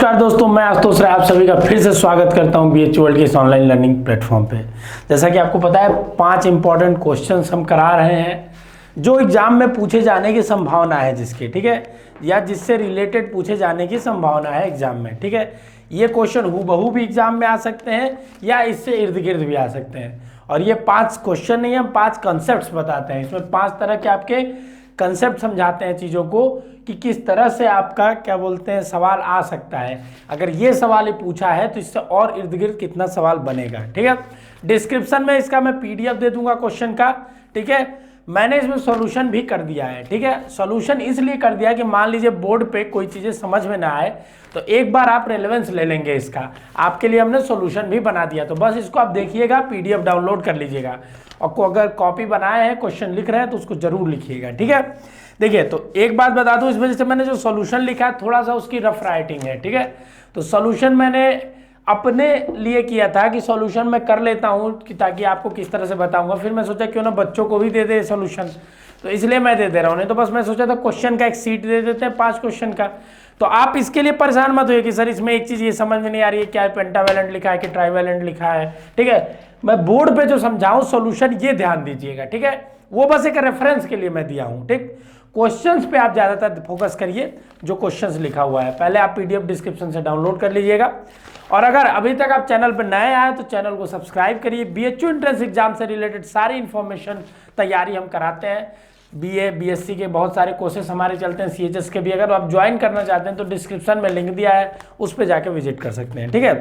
नमस्कार दोस्तों, मैं आशुतोष राय आप सभी का फिर से स्वागत करता हूं BH वर्ल्ड के इस ऑनलाइन लर्निंग प्लेटफॉर्म पे। जैसा कि आपको पता है 5 इंपॉर्टेंट क्वेश्चंस हम करा रहे हैं जो एग्जाम में पूछे जाने की संभावना है जिसके, ठीक है, या जिससे रिलेटेड पूछे जाने की संभावना है एग्जाम में, ठीक है। ये क्वेश्चन हूबहू भी एग्जाम में आ सकते हैं या इससे इर्द गिर्द भी आ सकते हैं। और ये 5 क्वेश्चन नहीं, हम 5 कॉन्सेप्ट्स बताते हैं। इसमें 5 तरह के आपके कंसेप्ट समझाते हैं चीज़ों को कि किस तरह से आपका क्या बोलते हैं सवाल आ सकता है। अगर ये सवाल ही पूछा है तो इससे और इर्द गिर्द कितना सवाल बनेगा, ठीक है। डिस्क्रिप्शन में इसका मैं PDF दे दूंगा क्वेश्चन का, ठीक है। मैंने इसमें सॉल्यूशन भी कर दिया है, ठीक है। सॉल्यूशन इसलिए कर दिया कि मान लीजिए बोर्ड पे कोई चीज़ें समझ में ना आए तो एक बार आप रेलेवेंस ले लेंगे इसका। आपके लिए हमने सॉल्यूशन भी बना दिया, तो बस इसको आप देखिएगा, PDF डाउनलोड कर लीजिएगा और अगर कॉपी बनाए हैं, क्वेश्चन लिख रहे हैं तो उसको जरूर लिखिएगा, ठीक है। देखिए, तो एक बात बता दूं, इस वजह से मैंने जो सॉल्यूशन लिखा है थोड़ा सा उसकी रफ राइटिंग है, ठीक है। तो सॉल्यूशन मैंने अपने लिए किया था कि सॉल्यूशन मैं कर लेता हूं कि ताकि आपको किस तरह से बताऊंगा। फिर मैं सोचा क्यों ना बच्चों को भी दे दे सॉल्यूशन, तो इसलिए मैं दे रहा हूं। नहीं तो बस मैं सोचा था क्वेश्चन का एक सीट दे देते हैं 5 क्वेश्चन का। तो आप इसके लिए परेशान मत होइए कि सर इसमें एक चीज़ ये समझ में नहीं आ रही है, क्या है पेंटावैलेंट लिखा है कि ट्राइवैलेंट लिखा है, ठीक है। मैं बोर्ड पे जो समझाऊं सॉल्यूशन ये ध्यान दीजिएगा, ठीक है। वो बस एक रेफरेंस के लिए मैं दिया हूं, ठीक। क्वेश्चंस पे आप ज़्यादातर फोकस करिए, जो क्वेश्चंस लिखा हुआ है पहले आप PDF डिस्क्रिप्शन से डाउनलोड कर लीजिएगा। और अगर अभी तक आप चैनल पर नए आए तो चैनल को सब्सक्राइब करिए। BHU एंट्रेंस एग्जाम से रिलेटेड सारी इन्फॉर्मेशन तैयारी हम कराते हैं। BA BSc के बहुत सारे कोर्सेस हमारे चलते हैं, CHS के भी। अगर आप ज्वाइन करना चाहते हैं तो डिस्क्रिप्शन में लिंक दिया है, उस पर जाके विजिट कर सकते हैं, ठीक है।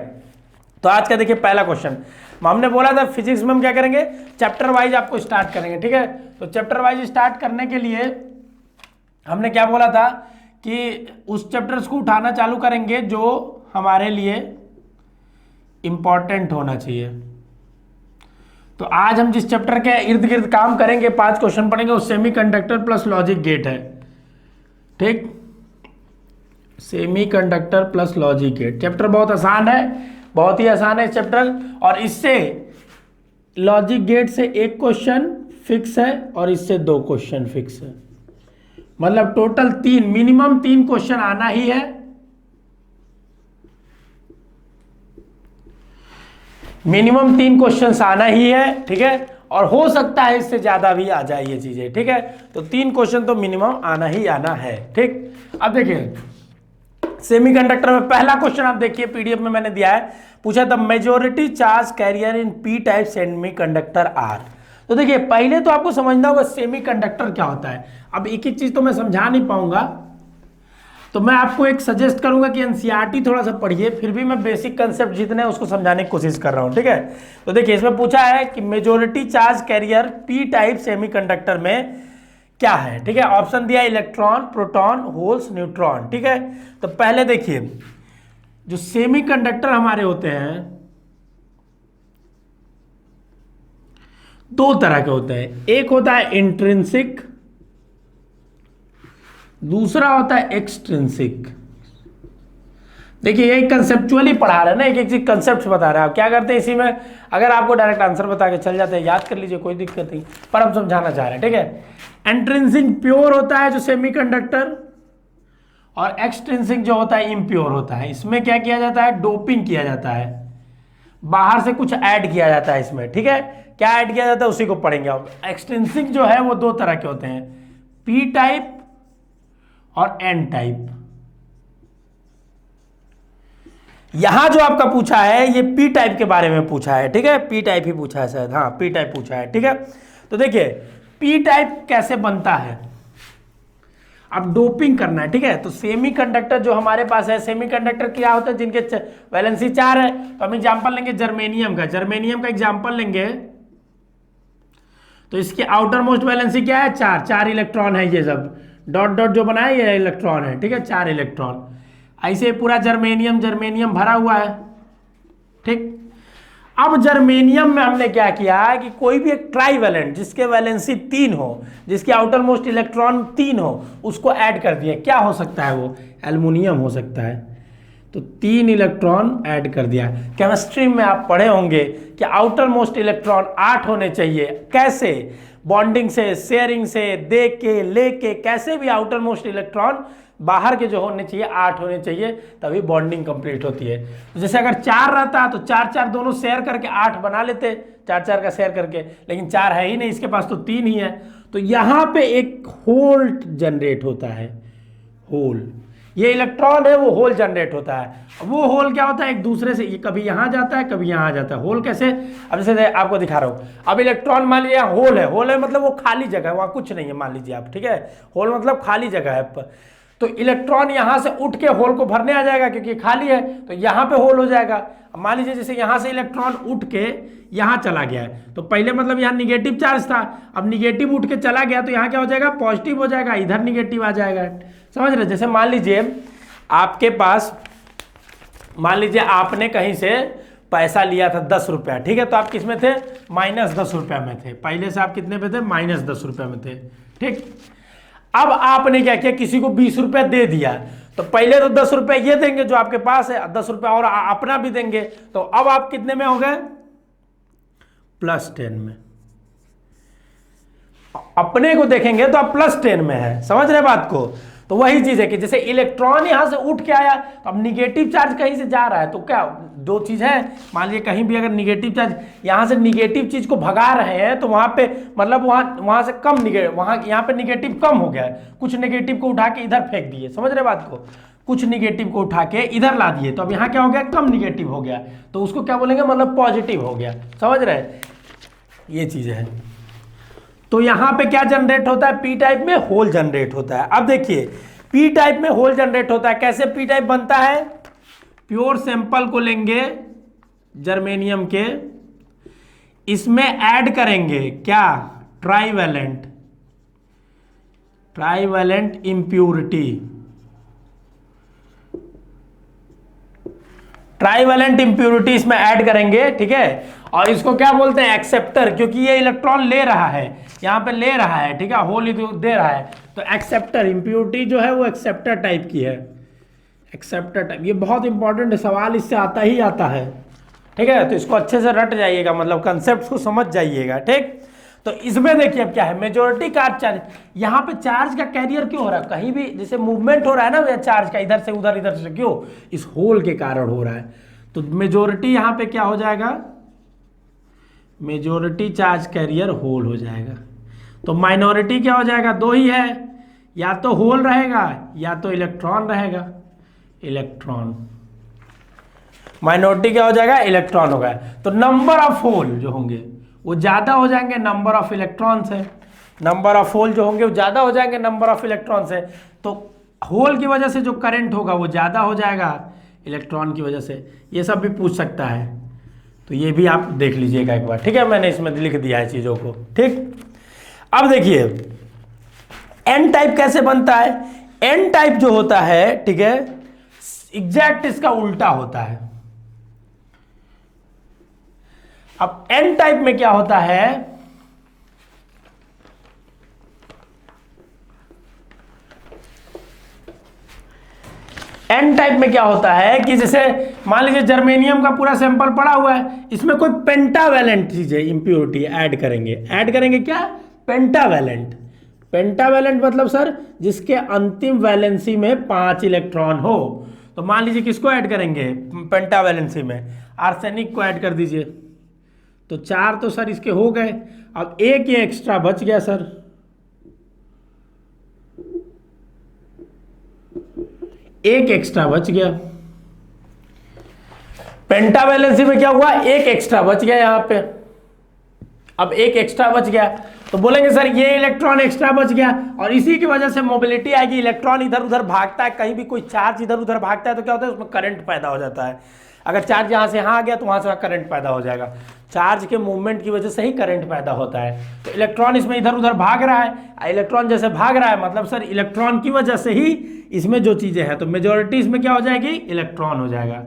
तो आज का देखिए पहला क्वेश्चन, हमने बोला था फिजिक्स में हम क्या करेंगे, चैप्टर वाइज आपको स्टार्ट करेंगे, ठीक है। तो चैप्टर वाइज स्टार्ट करने के लिए हमने क्या बोला था कि उस चैप्टर्स को उठाना चालू करेंगे जो हमारे लिए इंपॉर्टेंट होना चाहिए। तो आज हम जिस चैप्टर के इर्द गिर्द काम करेंगे, 5 क्वेश्चन पढ़ेंगे, वो सेमीकंडक्टर प्लस लॉजिक गेट है, ठीक। Semiconductor plus logic gate chapter बहुत आसान है, बहुत ही आसान है चैप्टर। और इससे लॉजिक गेट से एक क्वेश्चन फिक्स है और इससे 2 क्वेश्चन फिक्स है। मतलब टोटल 3, मिनिमम 3 क्वेश्चन आना ही है। मिनिमम 3 क्वेश्चन आना ही है, ठीक है। और हो सकता है इससे ज्यादा भी आ जाए ये चीजें, ठीक है। तो 3 क्वेश्चन तो मिनिमम आना ही आना है, ठीक। अब देखिए सेमीकंडक्टर में पहला क्वेश्चन आप देखिए, PDF में मैंने दिया है, पूछा था majority charge carrier in P type semiconductor are. तो देखिए पहले तो आपको समझना होगा सेमीकंडक्टर क्या होता है। अब एक एक चीज तो मैं समझा नहीं पाऊंगा, तो मैं आपको एक सजेस्ट करूंगा कि NCERT थोड़ा सा पढ़िए, फिर भी मैं बेसिक कंसेप्ट जितने हैं उसको समझाने की कोशिश कर रहा हूं, ठीक है। तो देखिए इसमें पूछा है कि majority charge career P type semiconductor में क्या है, ठीक है। ऑप्शन दिया इलेक्ट्रॉन, प्रोटॉन, होल्स, न्यूट्रॉन, ठीक है। तो पहले देखिए जो सेमीकंडक्टर हमारे होते हैं 2 तरह के होते हैं। एक होता है इंट्रिंसिक, दूसरा होता है एक्सट्रिंसिक। देखिए यही कंसेप्चुअली पढ़ा रहे हैं ना, एक एक चीज कंसेप्ट बता रहे हैं। आप क्या करते हैं इसी में, अगर आपको डायरेक्ट आंसर बता के चल जाते हैं, याद कर लीजिए, कोई दिक्कत नहीं, पर हम समझाना चाह रहे हैं, ठीक है। इंट्रिंसिक प्योर होता है जो सेमीकंडक्टर, और एक्सट्रिंसिक जो होता है इम्प्योर होता है। इसमें क्या किया जाता है, डोपिंग किया जाता है, बाहर से कुछ ऐड किया जाता है इसमें, ठीक है। क्या ऐड किया जाता है उसी को पढ़ेंगे आप। एक्सट्रिंसिक जो है वो 2 तरह के होते हैं, P टाइप और N टाइप। यहां जो आपका पूछा है ये P टाइप के बारे में पूछा है, ठीक है। P टाइप ही पूछा है शायद, हाँ P टाइप पूछा है, ठीक है। तो देखिए P टाइप कैसे बनता है, अब डोपिंग करना है, ठीक है। तो सेमीकंडक्टर जो हमारे पास है, सेमीकंडक्टर क्या होता है जिनके वैलेंसी 4 है। तो हम एग्जांपल लेंगे जर्मेनियम का, जर्मेनियम का एग्जांपल लेंगे तो इसके आउटर मोस्ट वैलेंसी क्या है, 4 इलेक्ट्रॉन है। ये सब डॉट डॉट जो बना है ये इलेक्ट्रॉन है, ठीक है, 4 इलेक्ट्रॉन। ऐसे पूरा जर्मेनियम भरा हुआ है, ठीक। अब जर्मेनियम में हमने क्या किया है कि कोई भी एक ट्राइवैलेंट जिसके वैलेंसी 3 हो, जिसके आउटर मोस्ट इलेक्ट्रॉन 3 हो, उसको ऐड कर दिया। क्या हो सकता है वो, एल्युमिनियम हो सकता है। तो 3 इलेक्ट्रॉन ऐड कर दिया। केमिस्ट्री में आप पढ़े होंगे कि आउटर मोस्ट इलेक्ट्रॉन 8 होने चाहिए। कैसे, बॉन्डिंग से, शेयरिंग से, दे के, ले के, कैसे भी आउटर मोस्ट इलेक्ट्रॉन बाहर के जो होने चाहिए 8 होने चाहिए, तभी बॉन्डिंग कंप्लीट होती है। तो जैसे अगर 4 रहता तो 4 दोनों शेयर करके 8 बना लेते, 4 का शेयर करके, लेकिन 4 है ही नहीं इसके पास, तो 3 ही है। तो यहाँ पे एक होल जनरेट होता है, होल, ये इलेक्ट्रॉन है वो होल जनरेट होता है। वो होल क्या होता है, एक दूसरे से ये कभी यहाँ जाता है कभी यहाँ जाता है। होल कैसे, अब जैसे आपको दिखा रहा हूँ, अब इलेक्ट्रॉन मान लीजिए होल है, होल है मतलब वो खाली जगह है, वहाँ कुछ नहीं है मान लीजिए आप, ठीक है, होल मतलब खाली जगह है। तो इलेक्ट्रॉन यहाँ से उठ के होल को भरने आ जाएगा क्योंकि खाली है, तो यहाँ पे होल हो जाएगा। मान लीजिए जैसे यहाँ से इलेक्ट्रॉन उठ के यहाँ चला गया है, तो पहले मतलब यहाँ निगेटिव चार्ज था, अब निगेटिव उठ के चला गया तो यहाँ क्या हो जाएगा, पॉजिटिव हो जाएगा, इधर निगेटिव आ जाएगा। समझ रहे, जैसे मान लीजिए आपके पास, मान लीजिए आपने कहीं से पैसा लिया था 10 रुपया, ठीक है, तो आप किस में थे, -10 रुपया में थे, पहले से आप कितने पे थे, -10 रुपया में थे, ठीक। अब आपने क्या किया, किसी को 20 रुपया दे दिया, तो पहले तो 10 रुपया ये देंगे जो आपके पास है, 10 रुपया और अपना भी देंगे, तो अब आप कितने में हो गए, +10 में। अपने को देखेंगे तो आप +10 में है, समझ रहे बात को। तो वही चीज है कि जैसे इलेक्ट्रॉन यहां से उठ के आया, तो अब निगेटिव चार्ज कहीं से जा रहा है, तो क्या दो चीज है, मान लीजिए कहीं भी अगर निगेटिव चार्ज यहां से निगेटिव चीज को भगा रहे हैं, तो वहां पे मतलब वहां से कम वहां यहाँ पे निगेटिव कम हो गया है, कुछ निगेटिव को उठा के इधर फेंक दिए, समझ रहे बात को, कुछ निगेटिव को उठा के इधर ला दिए, तो अब यहाँ क्या हो गया, कम निगेटिव हो गया, तो उसको क्या बोलेंगे, मतलब पॉजिटिव हो गया, समझ रहे, ये चीज है। तो यहां पे क्या जनरेट होता है, पी टाइप में होल जनरेट होता है। अब देखिए पी टाइप में होल जनरेट होता है, कैसे पी टाइप बनता है, प्योर सैंपल को लेंगे जर्मेनियम के, इसमें ऐड करेंगे क्या, ट्राईवैलेंट इंप्यूरिटी, ट्राईवैलेंट इंप्यूरिटी इसमें ऐड करेंगे, ठीक है, और इसको क्या बोलते हैं, एक्सेप्टर, क्योंकि ये इलेक्ट्रॉन ले रहा है, यहाँ पे ले रहा है, ठीक है, होल दे रहा है, तो एक्सेप्टर इंप्यूरिटी जो है वो एक्सेप्टर टाइप की है, एक्सेप्टर टाइप, ये बहुत इंपॉर्टेंट है, सवाल इससे आता ही आता है, ठीक है, तो इसको अच्छे से रट जाइएगा, मतलब कंसेप्ट को समझ जाइएगा, ठीक। तो इसमें देखिए अब क्या है, मेजोरिटी चार्ज, यहाँ पे चार्ज का कैरियर क्यों हो रहा है, कहीं भी जैसे मूवमेंट हो रहा है ना चार्ज का, इधर से उधर इधर से, क्यों, इस होल के कारण हो रहा है। तो मेजोरिटी यहाँ पे क्या हो जाएगा, मेजोरिटी चार्ज कैरियर होल हो जाएगा। तो माइनॉरिटी क्या हो जाएगा, दो ही है, या तो होल रहेगा या तो इलेक्ट्रॉन रहेगा, इलेक्ट्रॉन, माइनॉरिटी क्या हो जाएगा, इलेक्ट्रॉन होगा। तो नंबर ऑफ होल जो होंगे वो ज्यादा हो जाएंगे नंबर ऑफ इलेक्ट्रॉन से, नंबर ऑफ होल जो होंगे वो ज्यादा हो जाएंगे नंबर ऑफ इलेक्ट्रॉन से। तो होल की वजह से जो करंट होगा वो ज्यादा हो जाएगा इलेक्ट्रॉन की वजह से, ये सब भी पूछ सकता है, तो ये भी आप देख लीजिएगा एक बार, ठीक है, मैंने इसमें लिख दिया है चीजों को, ठीक। अब देखिए एन टाइप कैसे बनता है, एन टाइप जो होता है, ठीक है, एग्जैक्ट इसका उल्टा होता है। अब एन टाइप में क्या होता है, एन टाइप में क्या होता है कि जैसे मान लीजिए जर्मेनियम का पूरा सैंपल पड़ा हुआ है, इसमें कोई पेंटावैलेंट चीज है, इंप्योरिटी ऐड करेंगे क्या, पेंटावैलेंट, पेंटावैलेंट मतलब सर जिसके अंतिम वैलेंसी में 5 इलेक्ट्रॉन हो। तो मान लीजिए किसको ऐड करेंगे, पेंटावैलेंसी में आर्सेनिक को ऐड कर दीजिए, तो 4 तो सर इसके हो गए, अब एक ये एक्स्ट्रा बच गया सर, एक एक्स्ट्रा बच गया, पेंटावैलेंसी में क्या हुआ, एक एक्स्ट्रा बच गया यहां पे। अब एक एक्स्ट्रा बच गया तो बोलेंगे सर ये इलेक्ट्रॉन एक्स्ट्रा बच गया, और इसी की वजह से मोबिलिटी आएगी, इलेक्ट्रॉन इधर उधर भागता है, कहीं भी कोई चार्ज इधर उधर भागता है तो क्या होता है, उसमें करंट पैदा हो जाता है। अगर चार्ज यहाँ से यहाँ आ गया तो वहाँ से वहाँ करंट पैदा हो जाएगा, चार्ज के मूवमेंट की वजह से ही करंट पैदा होता है। तो इलेक्ट्रॉन इसमें इधर उधर भाग रहा है, इलेक्ट्रॉन जैसे भाग रहा है मतलब सर इलेक्ट्रॉन की वजह से ही इसमें जो चीज़ें हैं, तो मेजॉरिटी इसमें क्या हो जाएगी, इलेक्ट्रॉन हो जाएगा,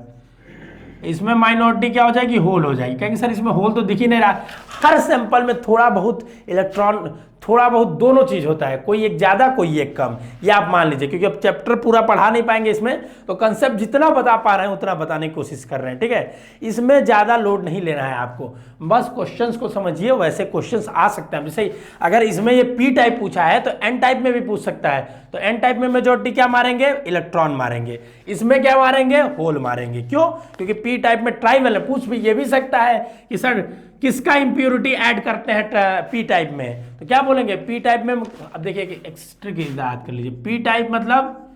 इसमें माइनॉरिटी क्या हो जाएगी, होल हो जाएगी। कहेंगे सर इसमें होल तो दिख ही नहीं रहा, हर सैंपल में थोड़ा बहुत इलेक्ट्रॉन थोड़ा बहुत दोनों चीज होता है, कोई एक ज्यादा कोई एक कम, ये आप मान लीजिए, क्योंकि अब चैप्टर पूरा पढ़ा नहीं पाएंगे इसमें, तो कंसेप्ट जितना बता पा रहे हैं उतना बताने की कोशिश कर रहे हैं, ठीक है। इसमें ज्यादा लोड नहीं लेना है आपको, बस क्वेश्चंस को समझिए, वैसे क्वेश्चंस आ सकते हैं। जैसे अगर इसमें ये पी टाइप पूछा है तो एन टाइप में भी पूछ सकता है, तो एन टाइप में मेजॉरिटी क्या मारेंगे, इलेक्ट्रॉन मारेंगे, इसमें क्या मारेंगे, होल मारेंगे। क्यों, क्योंकि पी टाइप में ट्राइवल पूछ भी ये भी सकता है कि सर किसका इंप्योरिटी ऐड करते हैं पी टाइप में, तो क्या बोलेंगे पी टाइप में। अब देखिए एक्स्ट्रा की याद कर लीजिए, पी टाइप मतलब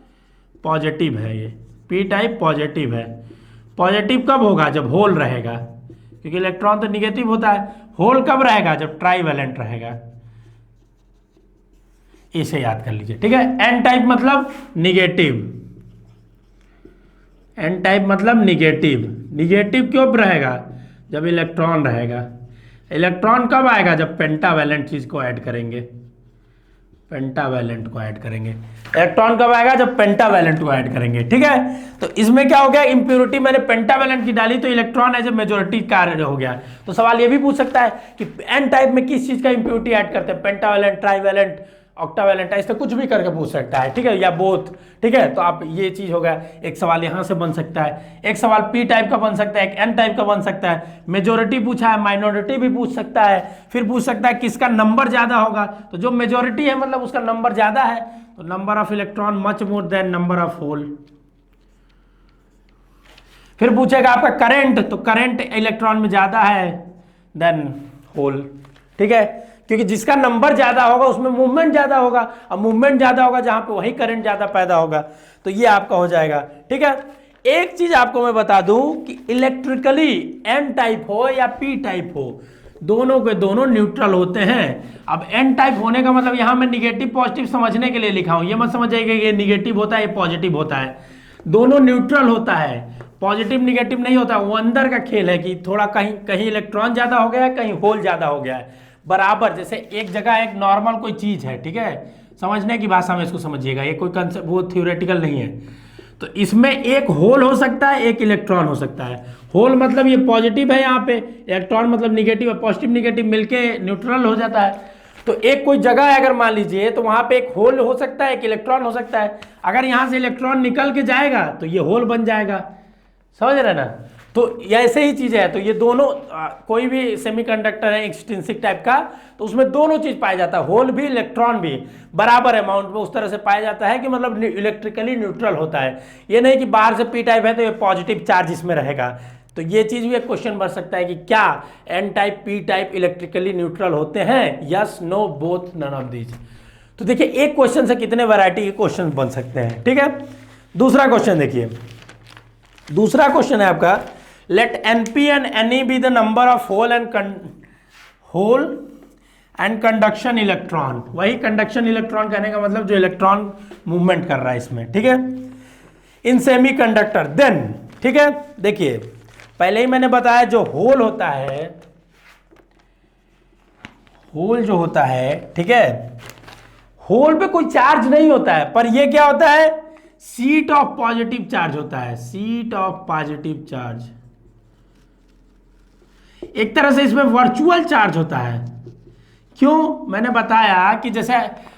पॉजिटिव है, ये पी टाइप पॉजिटिव है। पॉजिटिव कब होगा, जब होल रहेगा, क्योंकि इलेक्ट्रॉन तो निगेटिव होता है। होल कब रहेगा, जब ट्राइवेलेंट रहेगा, इसे याद कर लीजिए, ठीक है। एन टाइप मतलब निगेटिव, एन टाइप मतलब निगेटिव। निगेटिव क्यों रहेगा, जब इलेक्ट्रॉन रहेगा। इलेक्ट्रॉन कब आएगा, जब पेंटावैलेंट चीज को ऐड करेंगे, पेंटावैलेंट को ऐड करेंगे। इलेक्ट्रॉन कब आएगा, जब पेंटावैलेंट को ऐड करेंगे, ठीक है। तो इसमें क्या हो गया, इंप्योरिटी मैंने पेंटावैलेंट की डाली तो इलेक्ट्रॉन एज ए मेजॉरिटी कार्य हो गया। तो सवाल ये भी पूछ सकता है कि एन टाइप में किस चीज का इंप्योरिटी ऐड करते हैं, पेंटावैलेंट, ट्राइवैलेंट, ऑक्टावैलेंट, ऐसे कुछ भी करके पूछ सकता है, ठीक है, या बोथ, ठीक है। तो आप ये चीज हो गया, एक सवाल यहां से बन सकता है, एक सवाल पी टाइप का बन सकता है, एक एन टाइप का बन सकता है। मेजोरिटी पूछा है, माइनॉरिटी भी पूछ सकता है, फिर पूछ सकता है किसका नंबर ज्यादा होगा, तो जो मेजोरिटी है मतलब उसका नंबर ज्यादा है, तो number of electron much more than number of hole. फिर पूछेगा आपका करंट, तो करंट इलेक्ट्रॉन में ज्यादा है देन होल, ठीक है, क्योंकि जिसका नंबर ज्यादा होगा उसमें मूवमेंट ज्यादा होगा, अब मूवमेंट ज्यादा होगा जहां पे वही करंट ज्यादा पैदा होगा, तो ये आपका हो जाएगा, ठीक है। एक चीज आपको मैं बता दूं कि इलेक्ट्रिकली एन टाइप हो या पी टाइप हो, दोनों के दोनों न्यूट्रल होते हैं। अब एन टाइप होने का मतलब यहां मैं निगेटिव पॉजिटिव समझने के लिए लिखा हूं, ये मत समझिएगा ये निगेटिव होता है ये पॉजिटिव होता है, दोनों न्यूट्रल होता है, पॉजिटिव निगेटिव नहीं होता, वो अंदर का खेल है कि थोड़ा कहीं कहीं इलेक्ट्रॉन ज्यादा हो गया है, कहीं होल ज्यादा हो गया है, बराबर। जैसे एक जगह एक नॉर्मल कोई चीज है, ठीक है, समझने की भाषा में इसको समझिएगा, ये कोई कंसेप्ट वो थ्योरेटिकल नहीं है। तो इसमें एक होल हो सकता है, एक इलेक्ट्रॉन हो सकता है। होल मतलब ये पॉजिटिव है यहाँ पे, इलेक्ट्रॉन मतलब निगेटिव है, पॉजिटिव निगेटिव मिलके न्यूट्रल हो जाता है। तो एक कोई जगह है अगर मान लीजिए, तो वहां पे एक होल हो सकता है, एक इलेक्ट्रॉन हो सकता है। अगर यहां से इलेक्ट्रॉन निकल के जाएगा तो ये होल बन जाएगा, समझ रहे ना। तो ऐसे ही चीज है, तो ये दोनों कोई भी सेमीकंडक्टर है एक्सट्रिंसिक टाइप का, तो उसमें दोनों चीज पाया जाता है, होल भी इलेक्ट्रॉन भी बराबर अमाउंट में उस तरह से पाया जाता है कि मतलब इलेक्ट्रिकली न्यूट्रल होता है। ये नहीं कि बाहर से पी टाइप है तो ये पॉजिटिव चार्ज इसमें रहेगा। तो ये चीज भी एक क्वेश्चन बन सकता है कि क्या N type P type electrically neutral होते हैं, yes no both none of these. तो देखिए एक क्वेश्चन से कितने वैरायटी के क्वेश्चन बन सकते हैं, ठीक है। दूसरा क्वेश्चन देखिए, दूसरा क्वेश्चन है आपका, let N P and N E be the number of hole and conduction electron. वही कंडक्शन इलेक्ट्रॉन कहने का मतलब जो इलेक्ट्रॉन मूवमेंट कर रहा है इसमें, ठीक है, इन सेमी कंडक्टर देन, ठीक है। देखिए पहले ही मैंने बताया जो होल होता है, होल जो होता है, ठीक है, होल पे कोई चार्ज नहीं होता है, पर ये क्या होता है, सीट ऑफ पॉजिटिव चार्ज होता है, सीट ऑफ पॉजिटिव चार्ज। एक तरह से इसमें वर्चुअल चार्ज होता है। क्यों, मैंने बताया कि जैसे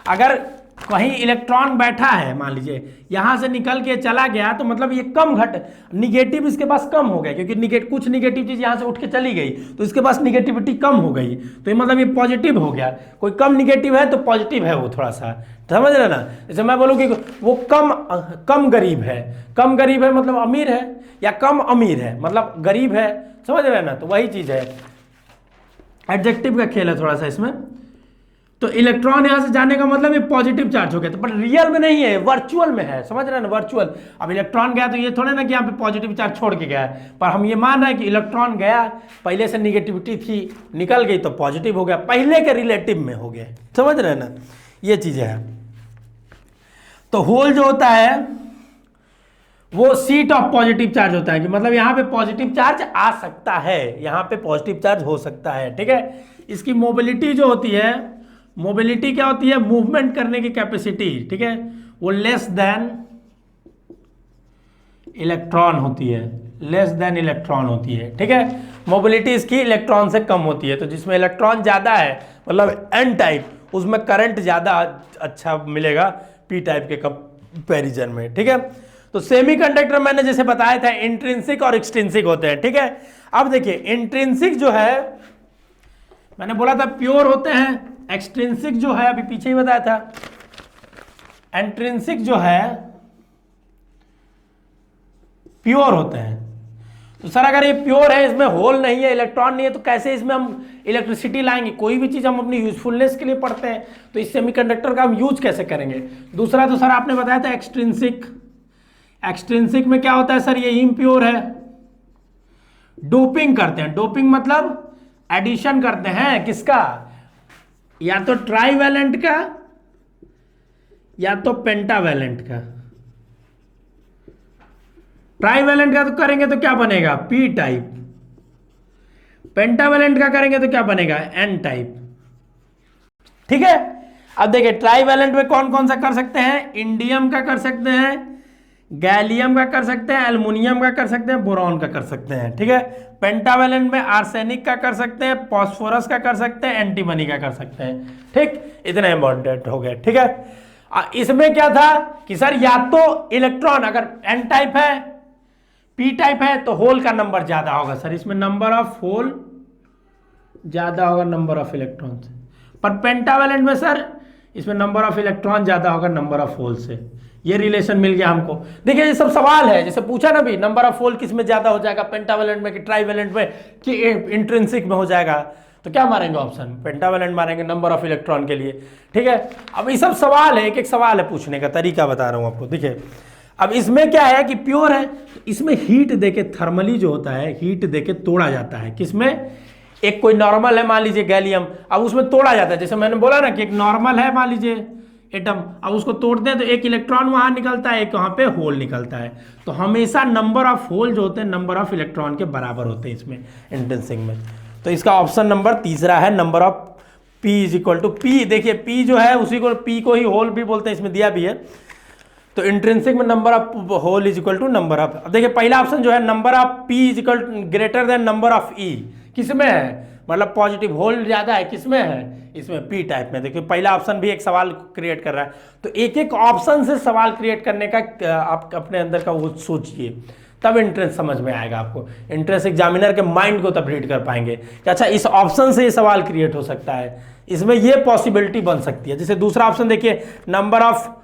अगर कहीं इलेक्ट्रॉन बैठा है, मान लीजिए यहां से निकल के चला गया, तो मतलब ये कम घट निगेटिव इसके पास कम हो गया, क्योंकि कुछ निगेटिव चीज यहां से उठ के चली गई तो इसके पास निगेटिविटी कम हो गई, तो ये मतलब ये पॉजिटिव हो गया। कोई कम निगेटिव है तो पॉजिटिव है वो थोड़ा सा, समझ रहे ना। जैसे मैं बोलूँ कि वो कम गरीब है, कम गरीब है मतलब अमीर है, या कम अमीर है मतलब गरीब है, समझ रहे ना। तो वही चीज है, एडजेक्टिव का खेल है थोड़ा सा इसमें। तो इलेक्ट्रॉन यहां से जाने का मतलब ये पॉजिटिव चार्ज हो गया, तो पर रियल में नहीं है, वर्चुअल में है, समझ रहे हैं ना, वर्चुअल। अब इलेक्ट्रॉन गया तो ये थोड़े ना कि यहाँ पे पॉजिटिव चार्ज छोड़ के गया है, पर हम ये मान रहे हैं कि इलेक्ट्रॉन गया, पहले से निगेटिविटी थी, निकल गई तो पॉजिटिव हो गया, पहले के रिलेटिव में हो गया, समझ रहे हैं ना, ये चीजें हैं। तो होल जो होता है वो सीट ऑफ पॉजिटिव चार्ज होता है, कि मतलब यहाँ पे पॉजिटिव चार्ज आ सकता है, यहाँ पे पॉजिटिव चार्ज हो सकता है, ठीक है। इसकी मोबिलिटी जो होती है, मोबिलिटी क्या होती है, मूवमेंट करने की कैपेसिटी, ठीक है, वो लेस देन इलेक्ट्रॉन होती है, लेस देन इलेक्ट्रॉन होती है, ठीक है। मोबिलिटी इसकी इलेक्ट्रॉन से कम होती है, तो जिसमें इलेक्ट्रॉन ज्यादा है मतलब एन टाइप, उसमें करंट ज़्यादा अच्छा मिलेगा पी टाइप के कंपैरिजन में, ठीक है। तो सेमीकंडक्टर मैंने जैसे बताया था इंट्रिंसिक और एक्सट्रिंसिक होते हैं, ठीक है। अब देखिए इंट्रिंसिक जो है मैंने बोला था प्योर होते हैं, एक्सट्रिंसिक जो है अभी पीछे ही बताया था इंट्रिंसिक जो है प्योर होते हैं। तो सर अगर ये प्योर है, इसमें होल नहीं है, इलेक्ट्रॉन नहीं है, तो कैसे इसमें हम इलेक्ट्रिसिटी लाएंगे? कोई भी चीज हम अपनी यूजफुलनेस के लिए पढ़ते हैं, तो इस सेमीकंडक्टर का हम यूज कैसे करेंगे? दूसरा तो सर आपने बताया था एक्सट्रिंसिक। एक्सट्रिंसिक में क्या होता है सर? ये इम्प्योर है, डोपिंग करते हैं। डोपिंग मतलब एडिशन करते हैं किसका? या तो ट्राईवैलेंट का या तो पेंटावैलेंट का। ट्राईवैलेंट का तो करेंगे तो क्या बनेगा? P type. पेंटावैलेंट का करेंगे तो क्या बनेगा? एन टाइप, ठीक है। अब देखिए ट्राईवैलेंट में कौन कौन सा कर सकते हैं? इंडियम का कर सकते हैं, गैलियम का कर सकते हैं, एल्युमिनियम का कर सकते हैं, बोरॉन का कर सकते हैं, ठीक है। पेंटावैलेंट में आर्सेनिक का कर सकते हैं, फास्फोरस का कर सकते हैं, एंटीमनी का कर सकते हैं, ठीक। इतना इंपॉर्टेंट हो गया, ठीक है। इसमें क्या था कि सर या तो इलेक्ट्रॉन अगर एन टाइप है, पी टाइप है, तो होल का नंबर ज्यादा होगा सर, इसमें नंबर ऑफ होल ज्यादा होगा नंबर ऑफ इलेक्ट्रॉन से। पर पेंटावैलेंट में सर इसमें नंबर ऑफ इलेक्ट्रॉन ज्यादा होगा नंबर ऑफ होल से। ये रिलेशन मिल गया हमको। देखिए ये सब सवाल है, जैसे पूछा ना भी नंबर ऑफ होल किस में ज्यादा हो जाएगा, पेंटावैलेंट में कि ट्राईवैलेंट में कि इंट्रिंसिक में हो जाएगा, तो क्या मारेंगे ऑप्शन? पेंटावैलेंट मारेंगे नंबर ऑफ इलेक्ट्रॉन के लिए, ठीक है। अब ये सब सवाल है, एक एक सवाल है, पूछने का तरीका बता रहा हूं आपको। देखिए अब इसमें क्या है कि प्योर है, तो इसमें हीट देके थर्मली जो होता है हीट देके तोड़ा जाता है। किसमें? एक कोई नॉर्मल है मान लीजिए गैलियम, अब उसमें तोड़ा जाता है। जैसे मैंने बोला ना कि एक नॉर्मल है मान लीजिए एटम, अब उसको तोड़ते हैं तो एक इलेक्ट्रॉन वहां निकलता है, एक वहां पे होल निकलता है। तो हमेशा नंबर ऑफ होल जो होते हैं नंबर ऑफ इलेक्ट्रॉन के बराबर होते हैं इसमें इंट्रिंसिक में। तो इसका ऑप्शन नंबर तीसरा है, number of P is equal to P. देखिए पी जो है उसी को पी को ही होल भी बोलते हैं, इसमें दिया भी है। तो इंट्रिंसिक में number of hole is equal to number of, अब देखिए पहला ऑप्शन जो है number of P is equal greater than number of E, किसमें है? मतलब पॉजिटिव होल ज्यादा है, किसमें है? इसमें पी टाइप में। देखिए पहला ऑप्शन भी एक सवाल क्रिएट कर रहा है, तो एक एक ऑप्शन से सवाल क्रिएट करने का आप अपने अंदर का वो सोचिए, तब इंट्रेंस समझ में आएगा आपको। इंट्रेंस एग्जामिनर के माइंड को तब रीड कर पाएंगे कि अच्छा इस ऑप्शन से ये सवाल क्रिएट हो सकता है, इसमें ये पॉसिबिलिटी बन सकती है। जैसे दूसरा ऑप्शन देखिए नंबर ऑफ,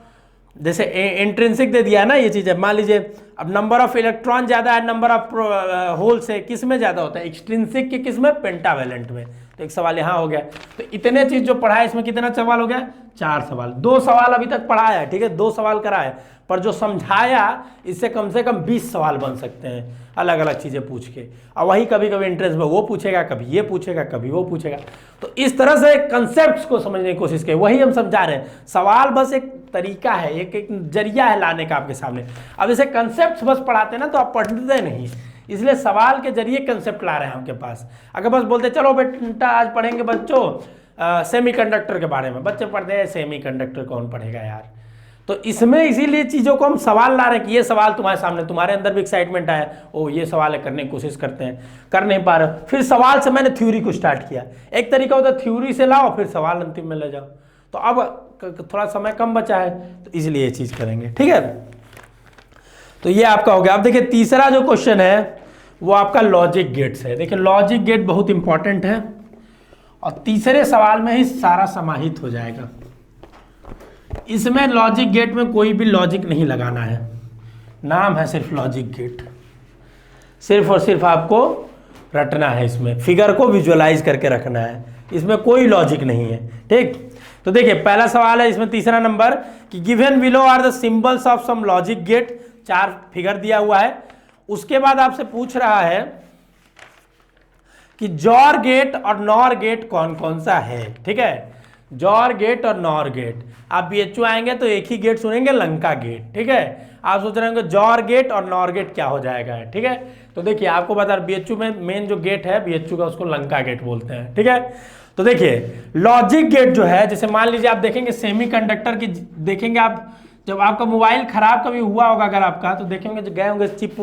जैसे इंट्रिंसिक दे दिया है ना ये चीज़ है, मान लीजिए अब नंबर ऑफ इलेक्ट्रॉन ज़्यादा है नंबर ऑफ होल से, किस में ज़्यादा होता है? एक्सट्रिंसिक के किस में? पेंटावैलेंट में। तो एक सवाल यहाँ हो गया। तो इतने चीज़ जो पढ़ा है इसमें कितना सवाल हो गया? 4 सवाल। 2 सवाल अभी तक पढ़ाया है, ठीक है, 2 सवाल कराए, पर जो समझाया इससे कम से कम 20 सवाल बन सकते हैं अलग अलग चीज़ें पूछ के। और वही कभी कभी इंट्रेंस में वो पूछेगा, कभी ये पूछेगा, कभी वो पूछेगा। तो इस तरह से कंसेप्ट को समझने की कोशिश करें, वही हम समझा रहे हैं। सवाल बस एक तरीका है, एक जरिया है लाने का आपके सामने। अब इसे कंसेप्ट बस पढ़ाते हैं ना तो आप पढ़ते नहीं, इसलिए सवाल के जरिए कंसेप्ट ला रहे हैं आपके पास। अगर बस बोलते चलो बेटा आज पढ़ेंगे बच्चों सेमीकंडक्टर के बारे में, बच्चे पढ़ते हैं सेमीकंडक्टर कौन पढ़ेगा यार। तो इसमें इसीलिए चीज़ों को हम सवाल ला रहे हैं कि ये सवाल तुम्हारे सामने, तुम्हारे अंदर भी एक्साइटमेंट आया, ओ ये सवाल है, करने की कोशिश करते हैं, कर नहीं पा रहे। फिर सवाल से मैंने थ्योरी को स्टार्ट किया। एक तरीका होता है थ्योरी से लाओ फिर सवाल अंतिम में ले जाओ। तो अब थोड़ा समय कम बचा है तो इसलिए ये चीज़ करेंगे, ठीक है। तो ये आपका हो गया। अब देखिए तीसरा जो क्वेश्चन है वो आपका लॉजिक गेट्स है। देखिए लॉजिक गेट बहुत इंपॉर्टेंट है और तीसरे सवाल में ही सारा समाहित हो जाएगा। इसमें लॉजिक गेट में कोई भी लॉजिक नहीं लगाना है, नाम है सिर्फ लॉजिक गेट। सिर्फ और सिर्फ आपको रटना है, इसमें फिगर को विजुअलाइज करके रखना है, इसमें कोई लॉजिक नहीं है, ठीक। तो देखिए पहला सवाल है इसमें तीसरा नंबर कि given below are the symbols of some logic gate. 4 figure दिया हुआ है। उसके बाद आपसे पूछ रहा है कि जॉर गेट और नॉर गेट कौन कौन सा है, ठीक है। जॉर गेट और नॉर गेट, आप बीएचयू आएंगे तो एक ही गेट सुनेंगे, लंका गेट, ठीक है। आप सोच रहे होंगे जॉर गेट और नॉर गेट क्या हो जाएगा, ठीक है। तो देखिए आपको बता बीएचयू में मेन जो गेट है बीएचयू का उसको लंका गेट बोलते हैं, ठीक है। तो देखिए लॉजिक गेट जो है, जैसे मान लीजिए आप देखेंगे सेमीकंडक्टर की, देखेंगे आप जब आपका मोबाइल खराब कभी हुआ होगा अगर आपका, तो देखेंगे जो गए होंगे चिप,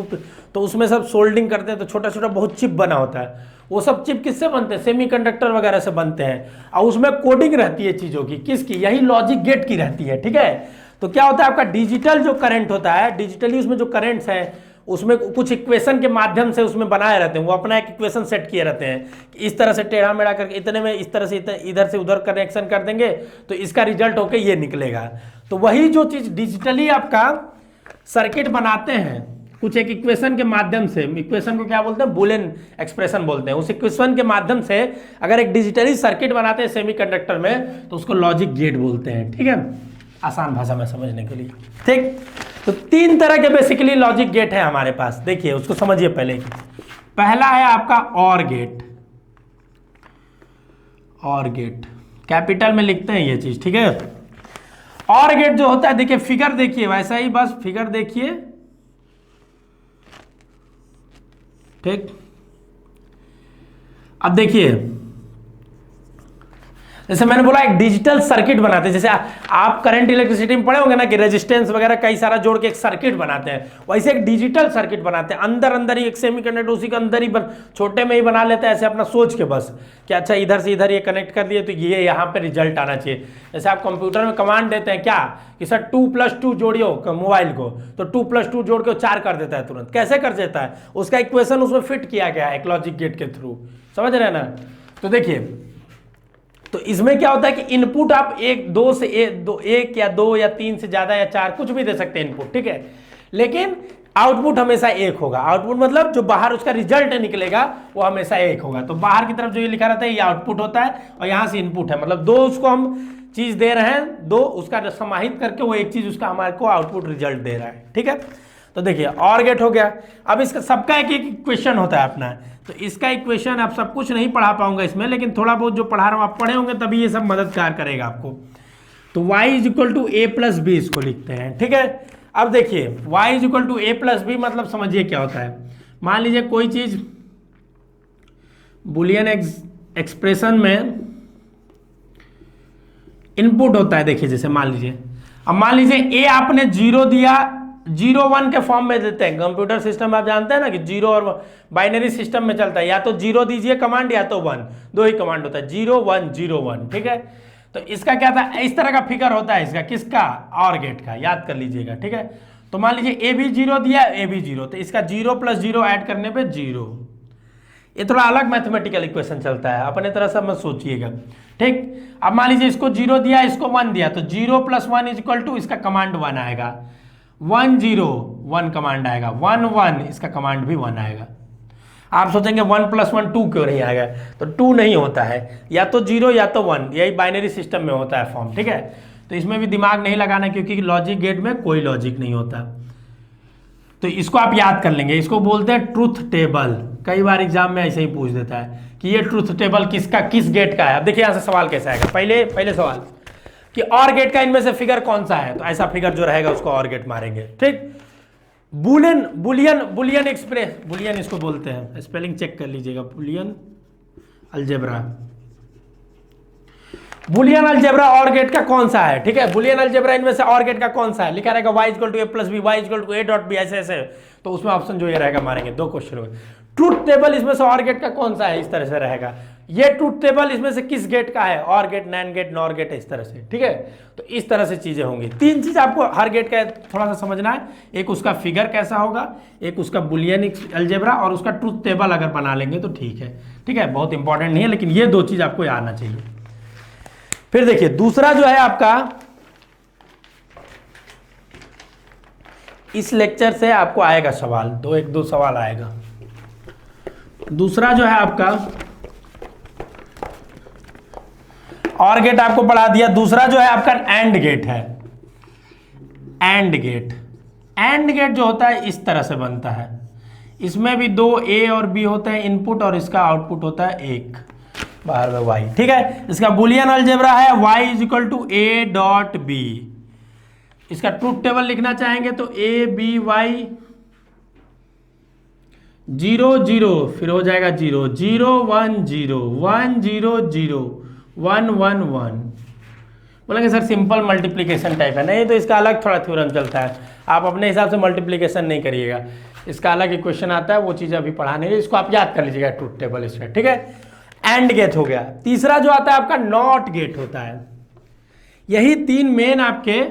तो उसमें सब सोल्डिंग करते हैं तो छोटा छोटा बहुत चिप बना होता है, वो सब चिप किससे बनते हैं? सेमीकंडक्टर वगैरह से बनते हैं, और उसमें कोडिंग रहती है चीज़ों की, किसकी? यही लॉजिक गेट की रहती है। ठीक है, तो क्या होता है आपका डिजिटल जो करंट होता है, डिजिटली उसमें जो करंट्स हैं उसमें कुछ इक्वेशन के माध्यम से उसमें बनाए रहते हैं, वो अपना एक इक्वेशन सेट किए रहते हैं कि इस तरह से टेढ़ा मेढ़ा करके इतने में इस तरह से इधर से उधर कनेक्शन कर देंगे तो इसका रिजल्ट होके ये निकलेगा। तो वही जो चीज़ डिजिटली आपका सर्किट बनाते हैं कुछ एक इक्वेशन के माध्यम से, इक्वेशन को क्या बोलते हैं? बूलियन एक्सप्रेशन बोलते हैं। उस इक्वेशन के माध्यम से अगर एक डिजिटली सर्किट बनाते हैं सेमीकंडक्टर में तो उसको लॉजिक गेट बोलते हैं। ठीक है, आसान भाषा में समझने के लिए। ठीक, तो 3 तरह के बेसिकली लॉजिक गेट है हमारे पास। देखिए उसको समझिए पहले। पहला है आपका और गेट, और गेट कैपिटल में लिखते हैं ये चीज। ठीक है, और गेट जो होता है, देखिए फिगर देखिए, वैसा ही बस फिगर देखिए। ठीक, अब देखिए जैसे मैंने बोला एक डिजिटल सर्किट बनाते हैं, जैसे आप करंट इलेक्ट्रिसिटी में पढ़े होंगे ना कि रेजिस्टेंस वगैरह कई सारा जोड़ के एक सर्किट बनाते हैं, वैसे एक डिजिटल सर्किट बनाते हैं। अंदर ही एक सेमीकंडक्टर उसी के अंदर ही छोटे में ही बना लेते हैं, ऐसे अपना सोच के बस कि अच्छा इधर से इधर ये कनेक्ट कर दिए तो ये यहाँ पे रिजल्ट आना चाहिए। जैसे आप कंप्यूटर में कमांड देते हैं क्या कि सर 2+2 जोड़ियो मोबाइल को, तो 2+2 जोड़ के 4 कर देता है तुरंत। कैसे कर देता है? उसका इक्वेशन उसमें फिट किया गया है एक लॉजिक गेट के थ्रू। समझ रहे हैं ना? तो देखिए, तो इसमें क्या होता है कि इनपुट आप एक या 2 या 3 से ज्यादा या 4 कुछ भी दे सकते हैं इनपुट। ठीक है, लेकिन आउटपुट हमेशा 1 होगा। आउटपुट मतलब जो बाहर उसका रिजल्ट निकलेगा वो हमेशा 1 होगा। तो बाहर की तरफ जो ये लिखा रहता है ये आउटपुट होता है, और यहां से इनपुट है, मतलब 2 उसको हम चीज दे रहे हैं, 2 उसका समाहित करके वो एक चीज उसका हमारे को आउटपुट रिजल्ट दे रहा है। ठीक है, तो देखिए और गेट हो गया। अब इसका सबका एक इक्वेशन होता है अपना, तो इसका इक्वेशन आप सब कुछ नहीं पढ़ा पाऊंगा इसमें, लेकिन थोड़ा बहुत जो पढ़ा रहा हूं आप पढ़े होंगे तभी ये सब मददगार करेगा आपको। तो y = a+b इसको लिखते हैं। ठीक है, अब देखिए y = a+b मतलब समझिए क्या होता है। मान लीजिए कोई चीज बुलियन एक्सप्रेशन में इनपुट होता है। देखिए जैसे मान लीजिए, अब मान लीजिए a आपने 0 दिया, 0 1 के फॉर्म में देते हैं। कंप्यूटर सिस्टम आप जानते हैं ना कि 0 और बाइनरी सिस्टम में चलता है, या तो 0 दीजिए कमांड या तो 1, 2 ही कमांड होता है, 0 1 0 1। ठीक है, तो इसका क्या था, इस तरह का फिगर होता है इसका, किसका? और गेट का, याद कर लीजिएगा। ठीक है, तो मान लीजिए a भी 0 दिया, a भी 0, तो इसका 0 + 0 ऐड करने पे 0। ये थोड़ा अलग मैथमेटिकल इक्वेशन चलता है, अपने तरह से मत सोचिएगा। ठीक, अब मान लीजिए इसको 0 दिया, इसको 1 दिया, तो 0 + 1 = इसका कमांड 1 आएगा, 1 0 1 कमांड आएगा, 1 1 इसका कमांड भी 1 आएगा। आप सोचेंगे 1 + 1 2 क्यों नहीं आएगा? तो 2 नहीं होता है, या तो 0 या तो 1, यही बाइनरी सिस्टम में होता है फॉर्म। ठीक है, तो इसमें भी दिमाग नहीं लगाना क्योंकि लॉजिक गेट में कोई लॉजिक नहीं होता। तो इसको आप याद कर लेंगे, इसको बोलते हैं ट्रूथ टेबल। कई बार एग्जाम में ऐसे ही पूछ देता है कि ये ट्रूथ टेबल किसका, किस गेट का है। अब देखिए यहाँ से सवाल कैसा आएगा। पहले सवाल कि और गेट का इनमें से फिगर कौन सा है, तो ऐसा फिगर जो रहेगा उसको और गेट मारेंगे। ठीक, बुलियन एक्सप्रेस, बुलियन इसको बोलते हैं, स्पेलिंग चेक कर लीजिएगा, बुलियन अलजेब्रा। बुलियन अलजेब्रा और गेट का कौन सा है? ठीक है, बुलियन अलजेब्रा इनमें से और गेट का कौन सा है? लिखा रहेगा y = a+b, y = a.b, ऐसे, तो उसमें ऑप्शन जो ये रहेगा मारेंगे। 2 क्वेश्चन होंगे। ट्रूथ टेबल इसमें से और गेट का कौन सा है? इस तरह से रहेगा। ये ट्रूथ टेबल इसमें से किस गेट का है? OR gate, NAND gate, NOR gate, इस तरह से। ठीक है, तो इस तरह से चीजें होंगी। 3 चीज आपको हर गेट का थोड़ा सा समझना है। एक उसका फिगर कैसा होगा, एक उसका बुलियन अलजेब्रा, और उसका ट्रूथ टेबल अगर बना लेंगे तो ठीक है। ठीक है, बहुत इंपॉर्टेंट नहीं है, लेकिन ये 2 चीज आपको आना चाहिए। फिर देखिए दूसरा जो है आपका, इस लेक्चर से आपको आएगा सवाल, 2 सवाल आएगा। दूसरा जो है आपका और गेट आपको पढ़ा दिया। दूसरा जो है आपका एंड गेट है। एंड गेट जो होता है इस तरह से बनता है। इसमें भी 2 A और B होते हैं इनपुट, और इसका आउटपुट होता है 1 बाहर में y। ठीक है, इसका बुलियन अलजेब्रा है y = a.b। इसका ट्रूथ टेबल लिखना चाहेंगे तो a b y 0 0, फिर हो जाएगा 0 0 1 0 1 0 0 1 1 1। बोलेंगे सर सिंपल मल्टीप्लिकेशन टाइप है, नहीं तो इसका अलग थोड़ा थ्योरम चलता है, आप अपने हिसाब से मल्टीप्लिकेशन नहीं करिएगा। इसका अलग इक्वेशन आता है, वो चीज़ अभी पढ़ाने के, इसको आप याद कर लीजिएगा ट्रूथ टेबल इसमें, ठीक है। एंड गेट हो गया। तीसरा जो आता है आपका नॉट गेट होता है। यही तीन मेन आपके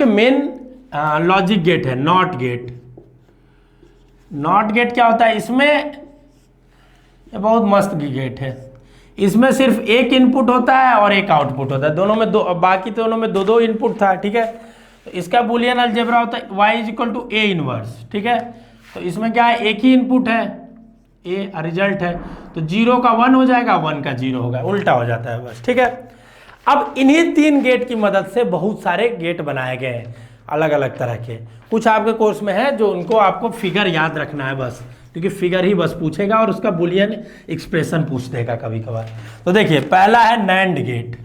मेन लॉजिक गेट है। नॉट गेट, नॉट गेट क्या होता है इसमें, ये बहुत मस्त गेट है। इसमें सिर्फ एक इनपुट होता है और एक आउटपुट होता है, दोनों में दो, बाकी दोनों में दो दो इनपुट था, ठीक है। तो इसका बुलियन अलजेब्रा होता है y is equal to A inverse, ठीक है। तो इसमें क्या है, एक ही इनपुट है, ए रिजल्ट है, तो 0 का 1 हो जाएगा, 1 का 0 होगा, उल्टा हो जाता है बस, ठीक है। अब इन्हीं तीन गेट की मदद से बहुत सारे गेट बनाए गए हैं अलग अलग तरह के। कुछ आपके कोर्स में है जो उनको आपको फिगर याद रखना है बस, क्योंकि फिगर ही बस पूछेगा और उसका बुलियन एक्सप्रेशन पूछ देगा कभी कभार। तो देखिए पहला है नैंड गेट।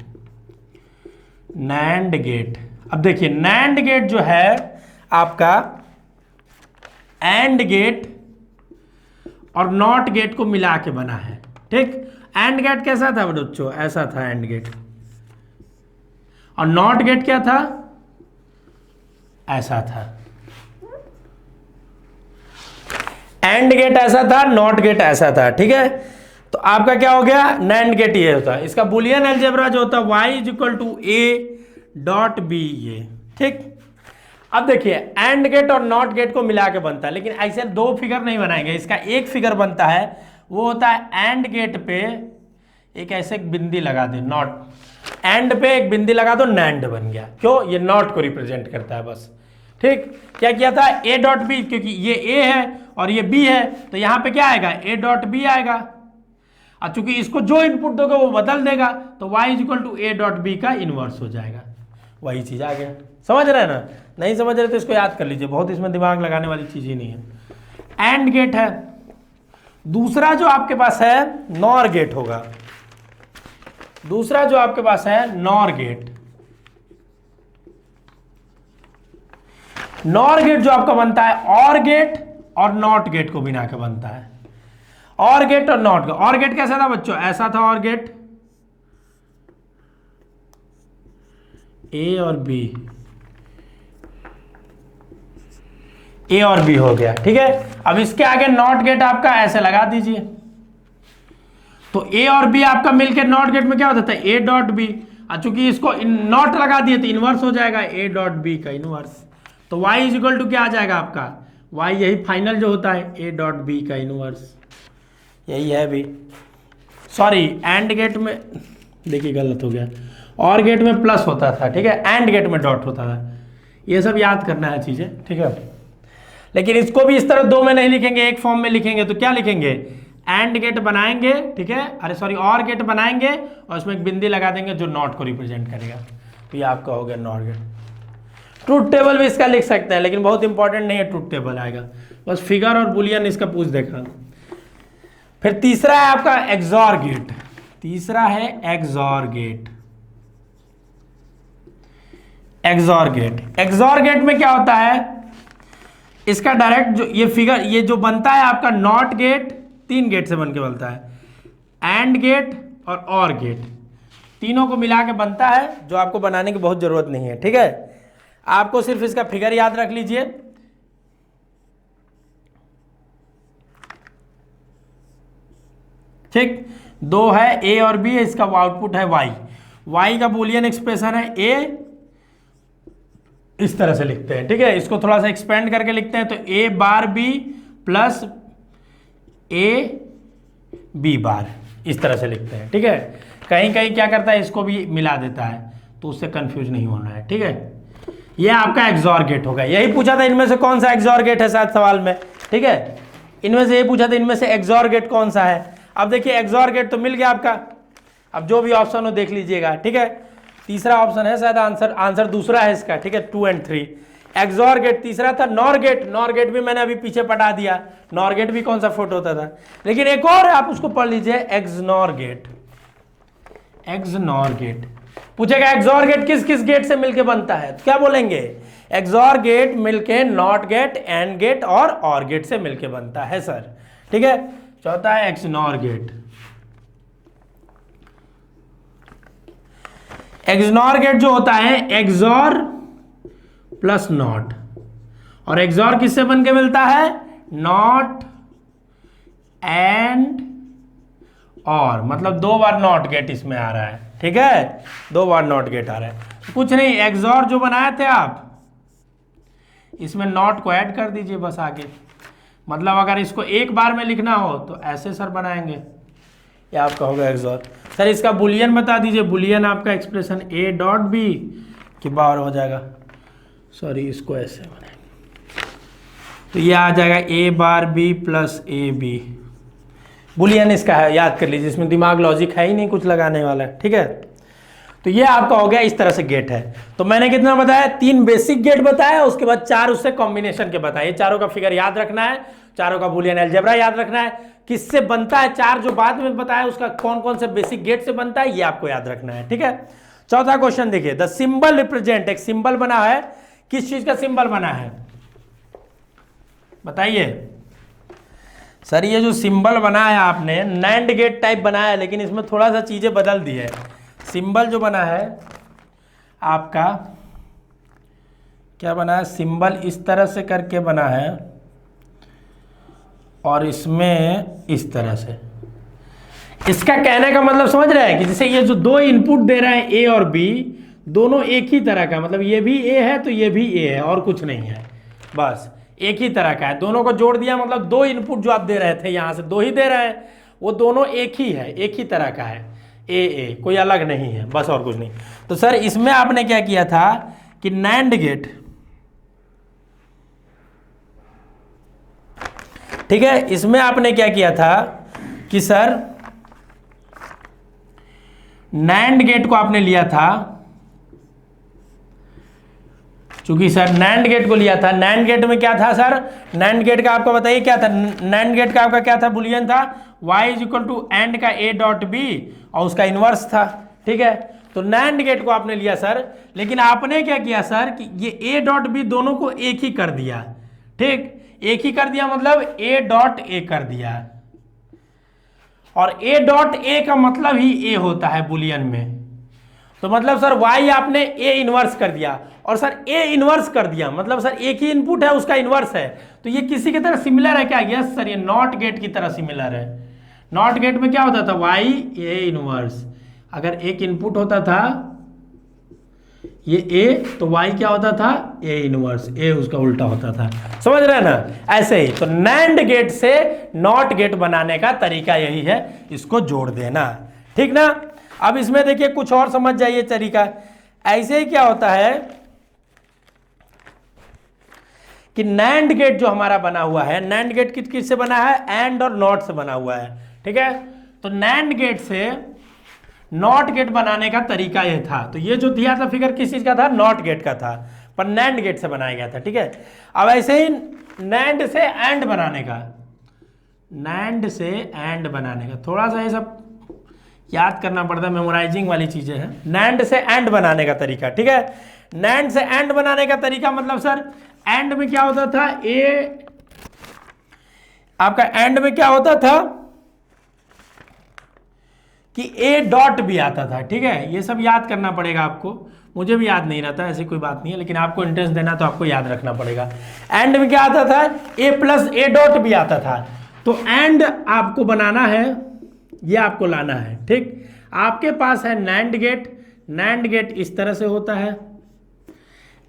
नैंड गेट, अब देखिए नैंड गेट जो है आपका एंड गेट और नॉट गेट को मिला के बना है, ठीक। एंड गेट कैसा था बच्चों, ऐसा था एंड गेट, और नॉट गेट क्या था, ऐसा था। एंड गेट ऐसा था, नॉट गेट ऐसा था, ठीक है। तो आपका क्या हो गया, नैंड गेट ये होता है। इसका बुलियन अलजेब्रा जो होता है y is equal to A dot B, ये ठीक। अब देखिए एंड गेट और नॉट गेट को मिला के बनता है, लेकिन ऐसे दो फिगर नहीं बनाएंगे। इसका एक फिगर बनता है, वो होता है एंड गेट पे एक ऐसे बिंदी लगा दे, नॉट, एंड पे एक बिंदी लगा दो, नैंड बन गया। क्यों, ये नॉट को रिप्रेजेंट करता है बस, ठीक। क्या किया था, ए डॉट बी, क्योंकि ये ए है और ये बी है, तो यहां पे क्या आएगा, ए डॉट बी आएगा। और चूंकि इसको जो इनपुट दोगे वो बदल देगा, तो y is equal to A dot B का इनवर्स हो जाएगा। वही चीज आ गया, समझ रहे हैं ना। नहीं समझ रहे तो इसको याद कर लीजिए, बहुत इसमें दिमाग लगाने वाली चीज ही नहीं है। एंड गेट है। दूसरा जो आपके पास है नॉर गेट होगा। दूसरा जो आपके पास है नॉर गेट। नॉर गेट जो आपका बनता है और गेट और नॉट गेट को बिना के बनता है। और गेट और नॉट गेट। और गेट कैसा था बच्चों, ऐसा था और गेट, ए और बी, ए और बी हो गया, ठीक है। अब इसके आगे नॉट गेट आपका ऐसे लगा दीजिए, तो ए और बी आपका मिलकर नॉट गेट में क्या होता है, ए डॉट बी। चूंकि इसको नॉट लगा दिए तो इनवर्स हो जाएगा, ए डॉट बी का इनवर्स। तो y इज इक्वल टू क्या आ जाएगा आपका, y यही फाइनल जो होता है, ए डॉट बी का इनवर्स, यही है भी। सॉरी, एंड गेट में देखिए गलत हो गया, और गेट में प्लस होता था, ठीक है, एंड गेट में डॉट होता था। ये सब याद करना है चीजें, ठीक है। लेकिन इसको भी इस तरह दो में नहीं लिखेंगे, एक फॉर्म में लिखेंगे। तो क्या लिखेंगे, एंड गेट बनाएंगे, ठीक है, अरे सॉरी और गेट बनाएंगे और उसमें एक बिंदी लगा देंगे जो नॉट को रिप्रेजेंट करेगा। तो ये आपका हो गया नॉट गेट। ट्रूथ टेबल भी इसका लिख सकते हैं, लेकिन बहुत इंपॉर्टेंट नहीं है ट्रूथ टेबल आएगा, बस फिगर और बुलियन इसका पूछ देखा। फिर तीसरा है आपका एक्सॉर गेट। तीसरा है XOR gate. XOR gate, XOR gate में क्या होता है, इसका डायरेक्ट जो ये फिगर ये जो बनता है आपका नॉट गेट, तीन गेट से बन के बनता है, एंड गेट और गेट, तीनों को मिला के बनता है, जो आपको बनाने की बहुत जरूरत नहीं है, ठीक है। आपको सिर्फ इसका फिगर याद रख लीजिए। ठीक, दो है ए और बी, इसका आउटपुट है वाई। वाई का बुलियन एक्सप्रेशन है ए, इस तरह से लिखते हैं, ठीक है। इसको थोड़ा सा एक्सपेंड करके लिखते हैं, तो A bar B plus A B bar, इस तरह से लिखते हैं, ठीक है। कहीं कहीं क्या करता है, इसको भी मिला देता है, तो उससे कंफ्यूज नहीं होना है, ठीक है। ये आपका एक्सॉर गेट होगा। यही पूछा था इनमें से कौन सा एक्सॉर गेट है शायद सवाल में, ठीक है। इनमें से ये पूछा था इनमें से एक्सॉर गेट कौन सा है। अब देखिए एक्सॉर गेट तो मिल गया आपका, अब जो भी ऑप्शन हो देख लीजिएगा, ठीक है। तीसरा ऑप्शन है शायद आंसर दूसरा है इसका, ठीक है, 2 और 3। एक्सॉर गेट तीसरा था। नॉर गेट, नॉर गेट भी मैंने अभी पीछे पढ़ा दिया, नॉर गेट भी कौन सा फोट होता था। लेकिन एक और है, आप उसको पढ़ लीजिए, एक्सनॉर गेट। एक्सनॉर गेट पूछेगा एक्सॉर गेट किस किस गेट से मिलके बनता है, तो क्या बोलेंगे, एक्सॉर गेट मिलके नॉट गेट, एंड गेट और गेट से मिलके बनता है सर, ठीक है। चौथा है एक्सनॉर गेट। एक्सनॉर गेट जो होता है एक्सॉर प्लस नॉट, और एक्सॉर किससे बन के मिलता है? नॉट एंड और, मतलब 2 बार नॉट गेट इसमें आ रहा है, ठीक है, 2 बार नॉट गेट आ रहा है। कुछ नहीं, एक्सॉर जो बनाए थे आप, इसमें नॉट को ऐड कर दीजिए बस आगे। मतलब अगर इसको एक बार में लिखना हो तो ऐसे सर बनाएंगे, ये आपका होगा एक्सॉर। सर इसका बुलियन बता दीजिए, बुलियन आपका एक्सप्रेशन ए डॉट बी के बाहर हो जाएगा, सॉरी इसको ऐसे बनाएंगे तो ये आ जाएगा A bar B plus A B. Boolean इसका है, याद कर लीजिए, इसमें दिमाग लॉजिक है ही नहीं कुछ लगाने वाला है, ठीक है। तो ये आपका हो गया, इस तरह से गेट है। तो मैंने कितना बताया? 3 बेसिक गेट बताया, उसके बाद 4 उससे कॉम्बिनेशन के बताए। चारों का फिगर याद रखना है, चारों का बुलियन अलजेब्रा याद रखना है, किससे बनता है 4 जो बाद में बताया उसका कौन कौन से बेसिक गेट से बनता है, ये आपको याद रखना है, ठीक है। चौथा क्वेश्चन देखिए, द सिंबल रिप्रेजेंट, एक सिंबल बना है, किस चीज का सिंबल बना है बताइए। सर ये जो सिंबल बनाया आपने नैंड गेट टाइप बनाया है, लेकिन इसमें थोड़ा सा चीजें बदल दी है। सिंबल जो बना है आपका क्या बना है? सिंबल इस तरह से करके बना है और इसमें इस तरह से। इसका कहने का मतलब समझ रहे हैं कि जैसे ये जो 2 इनपुट दे रहे हैं ए और बी, दोनों एक ही तरह का, मतलब ये भी ए है तो ये भी ए है और कुछ नहीं है, बस एक ही तरह का है। दोनों को जोड़ दिया, मतलब 2 इनपुट जो आप दे रहे थे यहाँ से 2 ही दे रहे हैं, वो दोनों एक ही है, एक ही तरह का है, ए कोई अलग नहीं है, बस और कुछ नहीं। तो सर इसमें आपने क्या किया था कि नैंड गेट, ठीक है, इसमें आपने क्या किया था कि सर नैंड गेट को आपने लिया था, चूंकि सर नैंड गेट को लिया था, नैंड गेट में क्या था सर? नैंड गेट का आपको बताइए क्या था? नैंड गेट का आपका क्या था? बुलियन था y is equal to and का a डॉट बी और उसका इनवर्स था, ठीक है। तो नैंड गेट को आपने लिया सर, लेकिन आपने क्या किया सर कि ये a डॉट बी दोनों को एक ही कर दिया, ठीक, एक ही कर दिया, मतलब a डॉट a कर दिया, और a डॉट a का मतलब ही a होता है बुलियन में। तो मतलब सर y आपने a इनवर्स कर दिया, और सर a इनवर्स कर दिया, मतलब सर एक ही इनपुट है उसका इनवर्स है, तो ये किसी की तरह सिमिलर है क्या? यस सर, ये नॉट गेट की तरह सिमिलर है। नॉट गेट में क्या होता था? y a इनवर्स, अगर एक इनपुट होता था ये a तो y क्या होता था? a इनवर्स, a उसका उल्टा होता था, समझ रहे हैं ना? ऐसे ही तो नैंड गेट से नॉट गेट बनाने का तरीका यही है, इसको जोड़ देना, ठीक ना। अब इसमें देखिए कुछ और समझ जाइए तरीका। ऐसे ही क्या होता है कि नैंड गेट जो हमारा बना हुआ है, नैंड गेट किस से बना है? एंड और नॉट से बना हुआ है, ठीक है। तो नैंड गेट से नॉट गेट बनाने का तरीका ये था। तो ये जो दिया था फिगर किस चीज का था? नॉट गेट का था, पर नैंड गेट से बनाया गया था, ठीक है। अब ऐसे ही नैंड से एंड बनाने का, नैंड से एंड बनाने का थोड़ा सा ये सब याद करना पड़ता है, मेमोराइजिंग वाली चीजें हैं। नैंड से एंड बनाने का तरीका, ठीक है। नैंड से एंड बनाने का तरीका मतलब सर एंड में क्या होता था? ए आपका एंड में क्या होता था कि ए डॉट भी आता था, ठीक है। ये सब याद करना पड़ेगा आपको, मुझे भी याद नहीं रहता, ऐसी कोई बात नहीं है, लेकिन आपको इंटरेस्ट देना तो आपको याद रखना पड़ेगा। एंड में क्या आता था? ए प्लस ए डॉट भी आता था। तो एंड आपको बनाना है, ये आपको लाना है, ठीक। आपके पास है नैंड गेट, नैंड गेट इस तरह से होता है,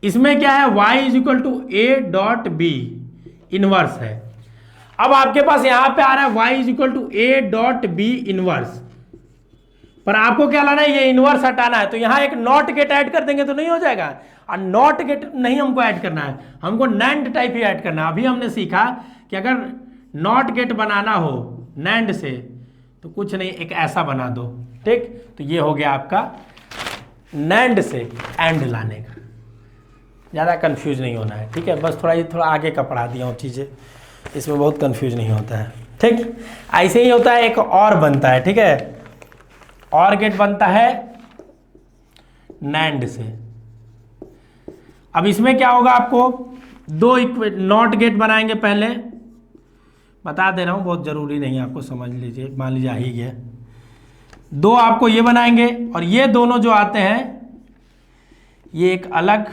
इसमें क्या है? y is equal to A dot B inverse है। अब आपके पास यहां पे आ रहा है y is equal to A dot B inverse, पर आपको क्या लाना है? ये इनवर्स हटाना है, तो यहां एक नॉट गेट ऐड कर देंगे तो नहीं हो जाएगा। और नॉट गेट नहीं हमको ऐड करना है, हमको नैंड टाइप ही ऐड करना है। अभी हमने सीखा कि अगर नॉट गेट बनाना हो नैंड से तो कुछ नहीं, एक ऐसा बना दो, ठीक। तो ये हो गया आपका नैंड से एंड लाने का। ज़्यादा कंफ्यूज नहीं होना है, ठीक है। बस थोड़ा आगे का पढ़ा दिया हूँ चीज़ें, इसमें बहुत कंफ्यूज नहीं होता है, ठीक। ऐसे ही होता है, एक और बनता है, ठीक है। और गेट बनता है नैंड से। अब इसमें क्या होगा? आपको 2 नॉट गेट बनाएंगे, पहले बता दे रहा हूँ, बहुत ज़रूरी नहीं है, आपको समझ लीजिए। मान लीजिए आ ही गया, 2 आपको ये बनाएंगे, और ये दोनों जो आते हैं ये एक अलग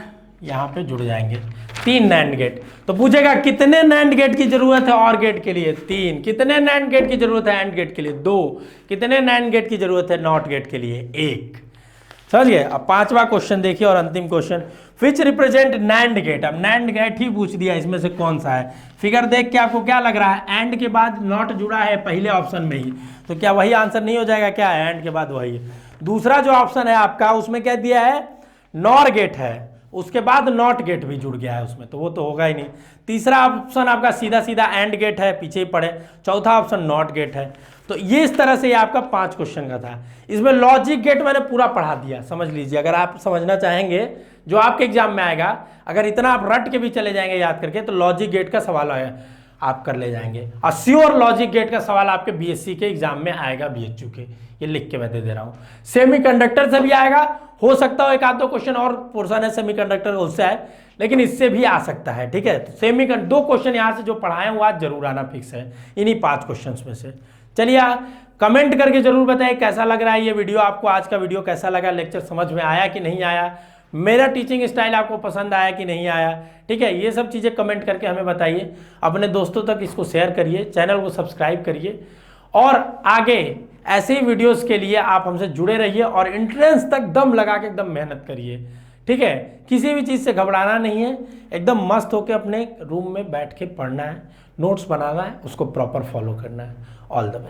यहाँ पे जुड़ जाएंगे। 3 नैंड गेट। तो पूछेगा कितने नैंड गेट की जरूरत है और गेट के लिए? 3। कितने नैंड गेट की जरूरत है एंड गेट के लिए? 2। कितने नैंड गेट की जरूरत है नॉट गेट के लिए? 1। समझिए। अब 5वां क्वेश्चन देखिए और अंतिम question, which represent NAND gate. अब नैंड गेट ही पूछ दिया, इसमें से कौन सा है? फिगर देख के आपको क्या लग रहा है? एंड के बाद नॉट जुड़ा है पहले ऑप्शन में ही, तो क्या वही आंसर नहीं हो जाएगा? क्या है एंड के बाद वही है। दूसरा जो ऑप्शन है आपका, उसमें क्या दिया है? नॉर गेट है, उसके बाद नॉट गेट भी जुड़ गया है उसमें, तो वो तो होगा ही नहीं। तीसरा ऑप्शन आपका सीधा सीधा एंड गेट है, पीछे ही पड़े। चौथा ऑप्शन नॉट गेट है। तो ये इस तरह से ये आपका 5 क्वेश्चन का था। इसमें लॉजिक गेट मैंने पूरा पढ़ा दिया, समझ लीजिए। अगर आप समझना चाहेंगे जो आपके एग्जाम में आएगा, अगर इतना आप रट के भी चले जाएंगे याद करके, तो लॉजिक गेट का सवाल आएगा, आप कर ले जाएंगे। और श्योर लॉजिक गेट का सवाल आपके बीएससी के एग्जाम में आएगा, बीएचयू के। ये लिख के मैं दे रहा हूं। सेमीकंडक्टर से भी आएगा, हो सकता हो एक आध दो क्वेश्चन और पोर्शन है सेमीकंडक्टर उससे आए, लेकिन इससे भी आ सकता है। ठीक है, तो 2 क्वेश्चन यहाँ से जो पढ़ाए वो आज जरूर आना फिक्स है, इन्हीं 5 क्वेश्चन में से। चलिए, कमेंट करके जरूर बताएं कैसा लग रहा है ये वीडियो आपको। आज का वीडियो कैसा लगा? लेक्चर समझ में आया कि नहीं आया? मेरा टीचिंग स्टाइल आपको पसंद आया कि नहीं आया? ठीक है, ये सब चीज़ें कमेंट करके हमें बताइए। अपने दोस्तों तक इसको शेयर करिए, चैनल को सब्सक्राइब करिए, और आगे ऐसे ही वीडियोस के लिए आप हमसे जुड़े रहिए और एंट्रेंस तक दम लगा के एकदम मेहनत करिए। ठीक है, किसी भी चीज़ से घबराना नहीं है, एकदम मस्त होकर अपने रूम में बैठ के पढ़ना है, नोट्स बनाना है, उसको प्रॉपर फॉलो करना है। All the best.